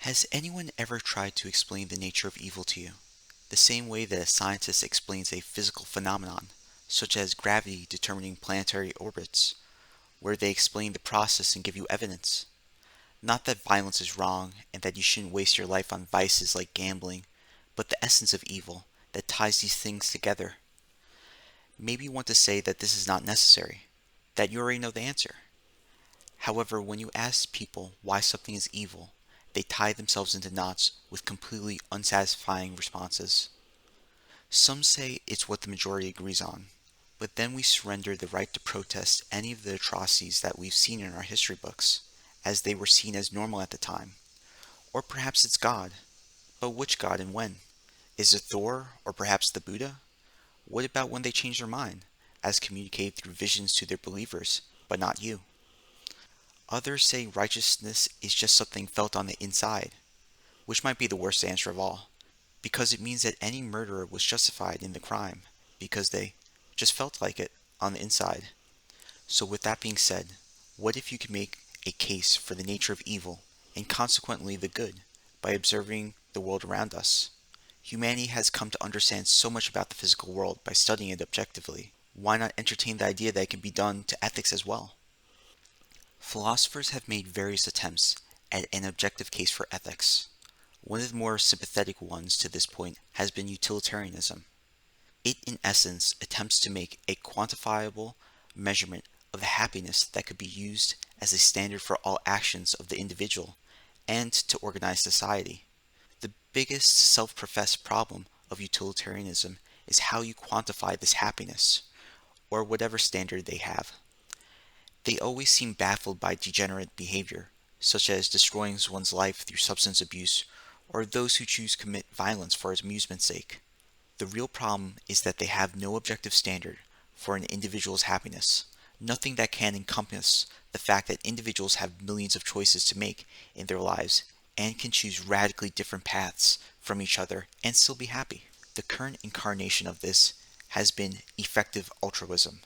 Has anyone ever tried to explain the nature of evil to you? The same way that a scientist explains a physical phenomenon, such as gravity determining planetary orbits, where they explain the process and give you evidence. Not that violence is wrong and that you shouldn't waste your life on vices like gambling, but the essence of evil that ties these things together. Maybe you want to say that this is not necessary, that you already know the answer. However, when you ask people why something is evil, they tie themselves into knots with completely unsatisfying responses. Some say it's what the majority agrees on, but then we surrender the right to protest any of the atrocities that we've seen in our history books, as they were seen as normal at the time. Or perhaps it's God. But which God and when? Is it Thor, or perhaps the Buddha? What about when they change their mind, as communicated through visions to their believers, but not you? Others say righteousness is just something felt on the inside, which might be the worst answer of all, because it means that any murderer was justified in the crime, because they just felt like it on the inside. So with that being said, what if you could make a case for the nature of evil, and consequently the good, by observing the world around us? Humanity has come to understand so much about the physical world by studying it objectively. Why not entertain the idea that it can be done to ethics as well? Philosophers have made various attempts at an objective case for ethics. One of the more sympathetic ones to this point has been utilitarianism. It, in essence, attempts to make a quantifiable measurement of the happiness that could be used as a standard for all actions of the individual and to organize society. The biggest self-professed problem of utilitarianism is how you quantify this happiness, or whatever standard they have. They always seem baffled by degenerate behavior, such as destroying one's life through substance abuse, or those who choose to commit violence for amusement's sake. The real problem is that they have no objective standard for an individual's happiness, nothing that can encompass the fact that individuals have millions of choices to make in their lives and can choose radically different paths from each other and still be happy. The current incarnation of this has been effective altruism,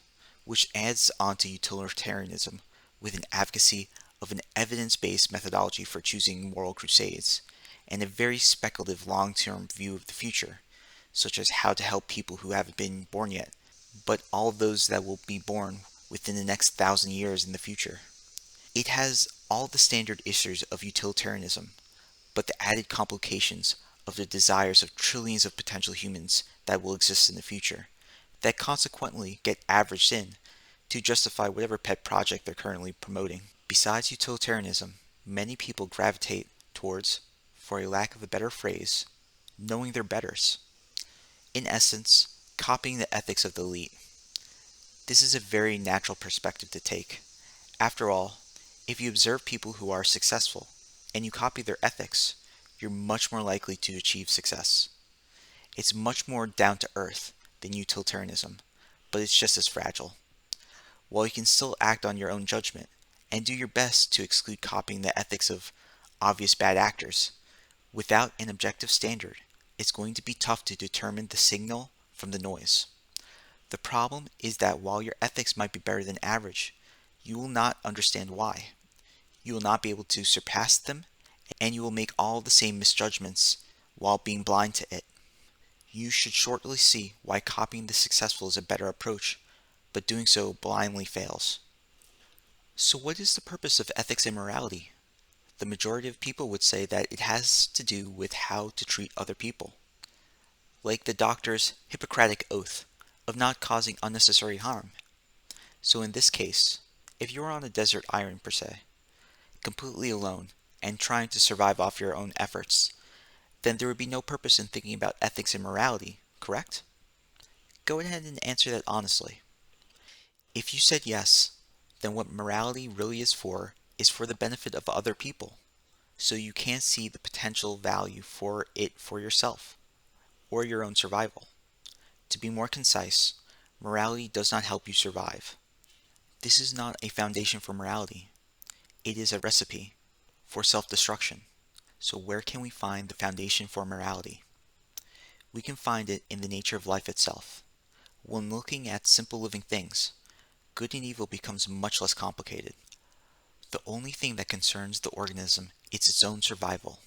which adds on to utilitarianism with an advocacy of an evidence-based methodology for choosing moral crusades, and a very speculative long-term view of the future, such as how to help people who haven't been born yet, but all those that will be born within the next 1,000 years in the future. It has all the standard issues of utilitarianism, but the added complications of the desires of trillions of potential humans that will exist in the future, that consequently get averaged in to justify whatever pet project they're currently promoting. Besides utilitarianism, many people gravitate towards, for a lack of a better phrase, knowing their betters. In essence, copying the ethics of the elite. This is a very natural perspective to take. After all, if you observe people who are successful, and you copy their ethics, you're much more likely to achieve success. It's much more down to earth than utilitarianism, but it's just as fragile. While you can still act on your own judgment, and do your best to exclude copying the ethics of obvious bad actors, without an objective standard, it's going to be tough to determine the signal from the noise. The problem is that while your ethics might be better than average, you will not understand why. You will not be able to surpass them, and you will make all the same misjudgments while being blind to it. You should shortly see why copying the successful is a better approach, but doing so blindly fails. So what is the purpose of ethics and morality? The majority of people would say that it has to do with how to treat other people, like the doctor's Hippocratic oath of not causing unnecessary harm. So in this case, if you were on a desert island per se, completely alone, and trying to survive off your own efforts, then there would be no purpose in thinking about ethics and morality, correct? Go ahead and answer that honestly. If you said yes, then what morality really is for the benefit of other people, so you can't see the potential value for it for yourself, or your own survival. To be more concise, morality does not help you survive. This is not a foundation for morality. It is a recipe for self-destruction. So where can we find the foundation for morality? We can find it in the nature of life itself. When looking at simple living things, good and evil becomes much less complicated. The only thing that concerns the organism is its own survival.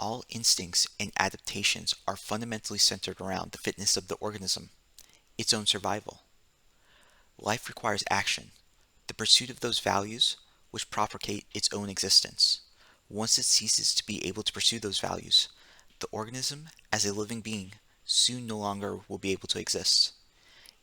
All instincts and adaptations are fundamentally centered around the fitness of the organism, its own survival. Life requires action, the pursuit of those values which propagate its own existence. Once it ceases to be able to pursue those values, the organism, as a living being, soon no longer will be able to exist.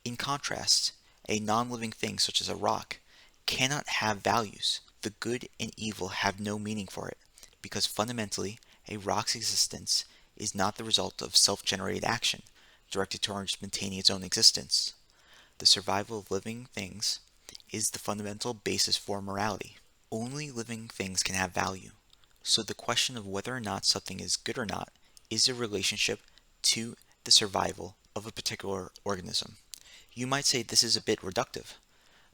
In contrast, a non-living thing such as a rock cannot have values. The good and evil have no meaning for it, because fundamentally, a rock's existence is not the result of self-generated action directed towards maintaining its own existence. The survival of living things is the fundamental basis for morality. Only living things can have value, so the question of whether or not something is good or not is a relationship to the survival of a particular organism. You might say this is a bit reductive,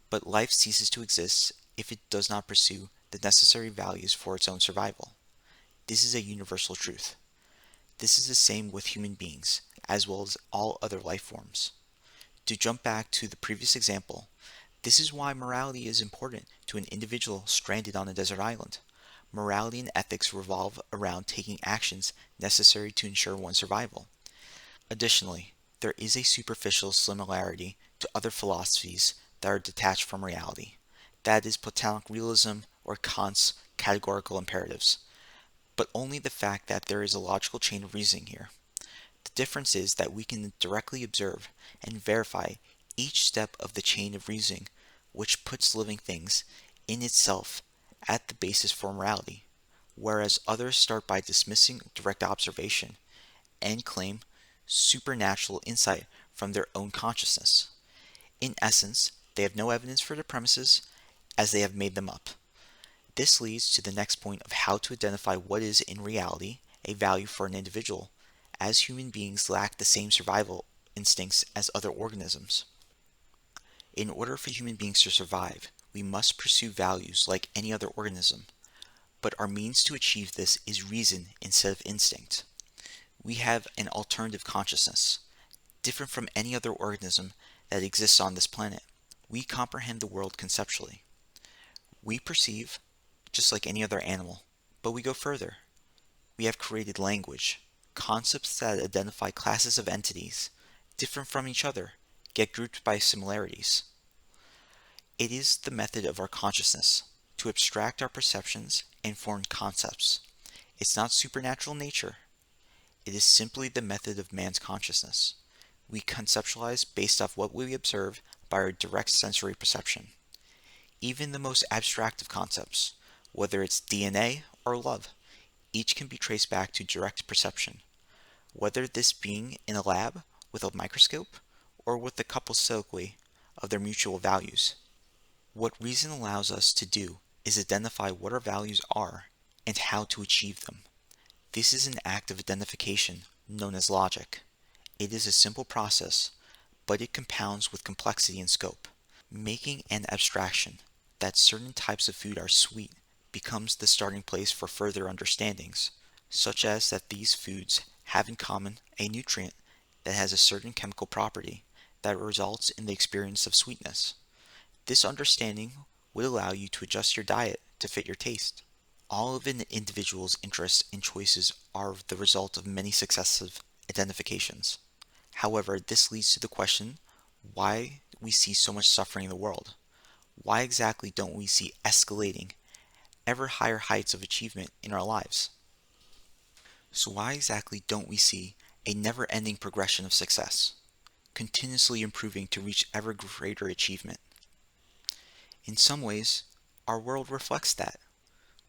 but life ceases to exist if it does not pursue the necessary values for its own survival. This is a universal truth. This is the same with human beings, as well as all other life forms. To jump back to the previous example, this is why morality is important to an individual stranded on a desert island. Morality and ethics revolve around taking actions necessary to ensure one's survival. Additionally, there is a superficial similarity to other philosophies that are detached from reality. That is Platonic realism or Kant's categorical imperatives, but only the fact that there is a logical chain of reasoning here. The difference is that we can directly observe and verify each step of the chain of reasoning, which puts living things in itself at the basis for morality, whereas others start by dismissing direct observation and claim supernatural insight from their own consciousness. In essence, they have no evidence for their premises as they have made them up. This leads to the next point of how to identify what is in reality a value for an individual, as human beings lack the same survival instincts as other organisms. In order for human beings to survive, we must pursue values like any other organism, but our means to achieve this is reason instead of instinct. We have an alternative consciousness, different from any other organism that exists on this planet. We comprehend the world conceptually. We perceive just like any other animal, but we go further. We have created language, concepts that identify classes of entities, different from each other, yet grouped by similarities. It is the method of our consciousness to abstract our perceptions and form concepts. It's not supernatural nature. It is simply the method of man's consciousness. We conceptualize based off what we observe by our direct sensory perception. Even the most abstract of concepts, whether it's DNA or love, each can be traced back to direct perception, whether this being in a lab with a microscope or with the couple's soliloquy of their mutual values. What reason allows us to do is identify what our values are and how to achieve them. This is an act of identification known as logic. It is a simple process, but it compounds with complexity and scope. Making an abstraction that certain types of food are sweet becomes the starting place for further understandings, such as that these foods have in common a nutrient that has a certain chemical property that results in the experience of sweetness. This understanding would allow you to adjust your diet to fit your taste. All of an individual's interests and choices are the result of many successive identifications. However, this leads to the question why we see so much suffering in the world. Why exactly don't we see escalating, ever higher heights of achievement in our lives? So why exactly don't we see a never-ending progression of success, continuously improving to reach ever greater achievement? In some ways, our world reflects that.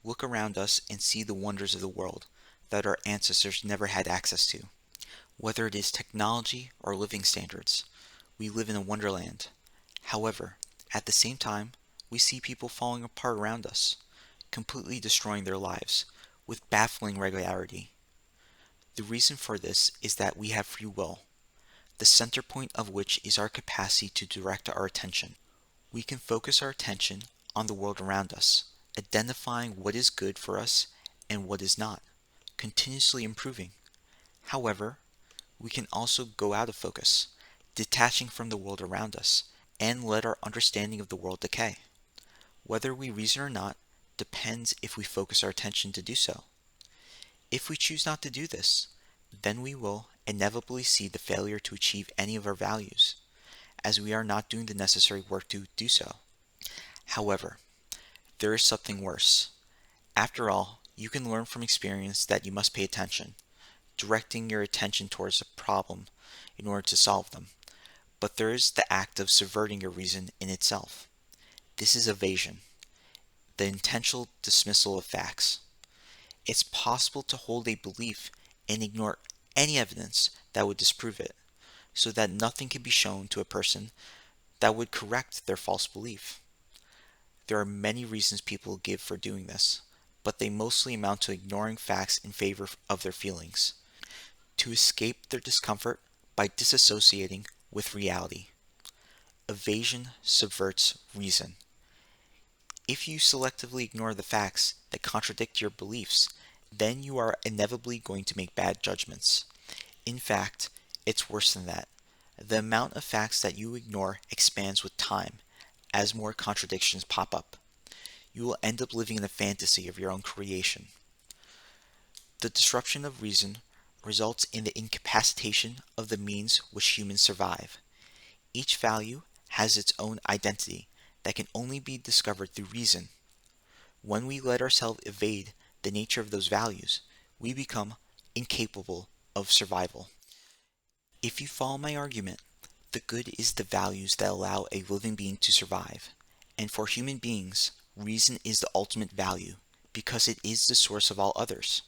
Look around us and see the wonders of the world that our ancestors never had access to. Whether it is technology or living standards, we live in a wonderland. However, at the same time, we see people falling apart around us, completely destroying their lives with baffling regularity. The reason for this is that we have free will, the center point of which is our capacity to direct our attention. We can focus our attention on the world around us, identifying what is good for us and what is not, continuously improving. However, we can also go out of focus, detaching from the world around us, and let our understanding of the world decay. Whether we reason or not depends if we focus our attention to do so. If we choose not to do this, then we will inevitably see the failure to achieve any of our values, as we are not doing the necessary work to do so. However, there is something worse. After all, you can learn from experience that you must pay attention, directing your attention towards a problem in order to solve them. But there is the act of subverting your reason in itself. This is evasion, the intentional dismissal of facts. It's possible to hold a belief and ignore any evidence that would disprove it, so that nothing can be shown to a person that would correct their false belief. There are many reasons people give for doing this, but they mostly amount to ignoring facts in favor of their feelings, to escape their discomfort by disassociating with reality. Evasion subverts reason. If you selectively ignore the facts that contradict your beliefs, then you are inevitably going to make bad judgments. In fact, it's worse than that. The amount of facts that you ignore expands with time as more contradictions pop up. You will end up living in a fantasy of your own creation. The disruption of reason results in the incapacitation of the means which humans survive. Each value has its own identity that can only be discovered through reason. When we let ourselves evade the nature of those values, we become incapable of survival. If you follow my argument, the good is the values that allow a living being to survive. And for human beings, reason is the ultimate value, because it is the source of all others.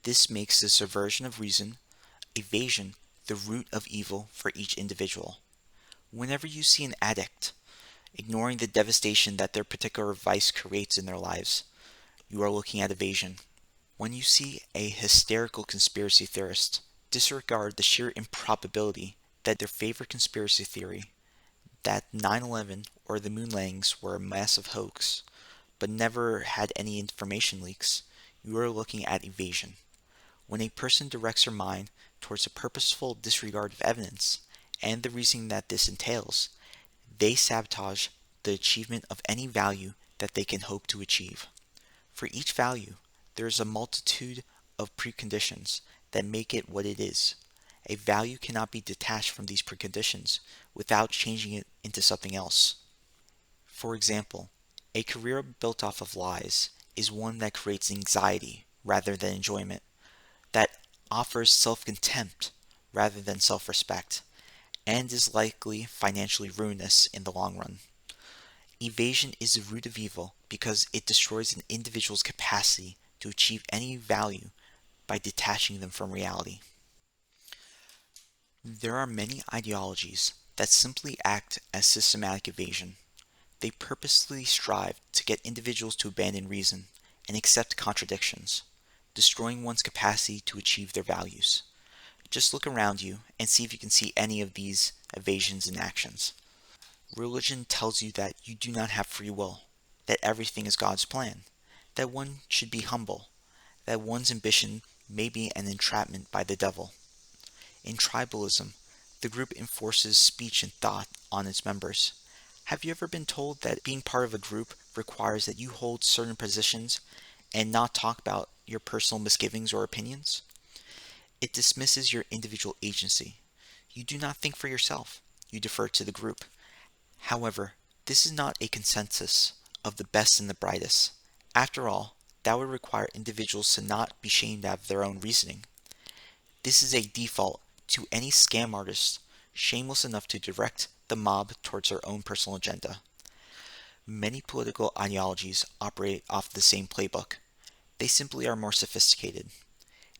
This makes the subversion of reason, evasion, the root of evil for each individual. Whenever you see an addict ignoring the devastation that their particular vice creates in their lives, you are looking at evasion. When you see a hysterical conspiracy theorist disregard the sheer improbability that their favorite conspiracy theory, that 9/11 or the moon landings were a massive hoax, but never had any information leaks, you are looking at evasion. When a person directs their mind towards a purposeful disregard of evidence and the reasoning that this entails, they sabotage the achievement of any value that they can hope to achieve. For each value, there is a multitude of preconditions that make it what it is. A value cannot be detached from these preconditions without changing it into something else. For example, a career built off of lies is one that creates anxiety rather than enjoyment, that offers self-contempt rather than self-respect, and is likely financially ruinous in the long run. Evasion is the root of evil because it destroys an individual's capacity to achieve any value by detaching them from reality. There are many ideologies that simply act as systematic evasion. They purposely strive to get individuals to abandon reason and accept contradictions, destroying one's capacity to achieve their values. Just look around you and see if you can see any of these evasions in actions. Religion tells you that you do not have free will, that everything is God's plan, that one should be humble, that one's ambition may be an entrapment by the devil. In tribalism, the group enforces speech and thought on its members. Have you ever been told that being part of a group requires that you hold certain positions and not talk about your personal misgivings or opinions? It dismisses your individual agency. You do not think for yourself. You defer to the group. However, this is not a consensus of the best and the brightest. After all, that would require individuals to not be shamed out of their own reasoning. This is a default to any scam artist shameless enough to direct the mob towards their own personal agenda. Many political ideologies operate off the same playbook. They simply are more sophisticated.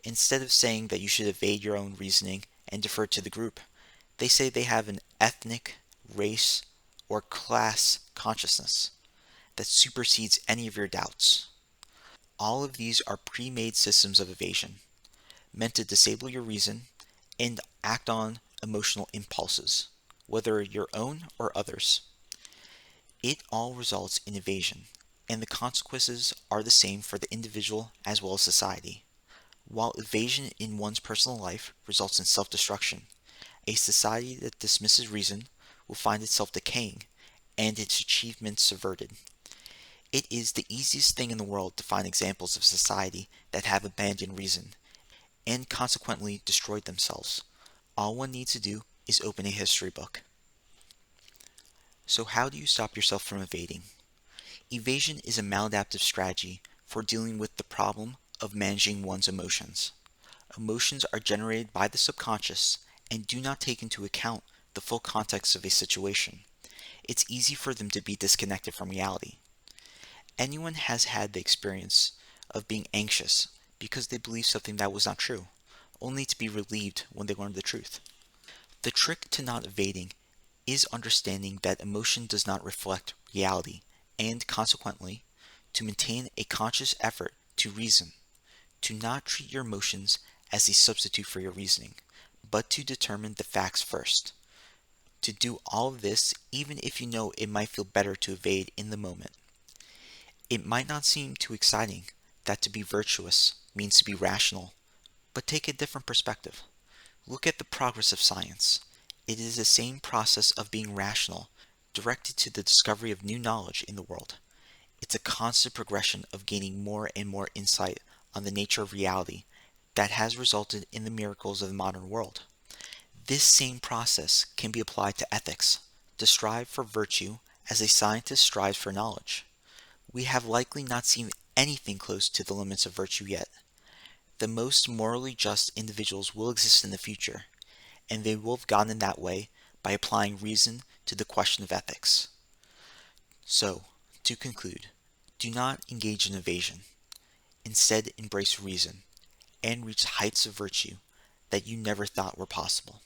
Instead of saying that you should evade your own reasoning and defer to the group, they say they have an ethnic, race, or class consciousness that supersedes any of your doubts. All of these are pre-made systems of evasion, meant to disable your reason and act on emotional impulses, whether your own or others. It all results in evasion, and the consequences are the same for the individual as well as society. While evasion in one's personal life results in self-destruction, a society that dismisses reason will find itself decaying and its achievements subverted. It is the easiest thing in the world to find examples of society that have abandoned reason, and consequently destroyed themselves. All one needs to do is open a history book. So how do you stop yourself from evading? Evasion is a maladaptive strategy for dealing with the problem of managing one's emotions. Emotions are generated by the subconscious and do not take into account the full context of a situation. It's easy for them to be disconnected from reality. Anyone has had the experience of being anxious because they believed something that was not true, only to be relieved when they learned the truth. The trick to not evading is understanding that emotion does not reflect reality, and consequently, to maintain a conscious effort to reason, to not treat your emotions as a substitute for your reasoning, but to determine the facts first. To do all of this even if you know it might feel better to evade in the moment. It might not seem too exciting that to be virtuous means to be rational, but take a different perspective. Look at the progress of science. It is the same process of being rational, directed to the discovery of new knowledge in the world. It's a constant progression of gaining more and more insight on the nature of reality that has resulted in the miracles of the modern world. This same process can be applied to ethics, to strive for virtue as a scientist strives for knowledge. We have likely not seen anything close to the limits of virtue yet. The most morally just individuals will exist in the future, and they will have gotten that way by applying reason to the question of ethics. So, to conclude, do not engage in evasion. Instead, embrace reason and reach heights of virtue that you never thought were possible.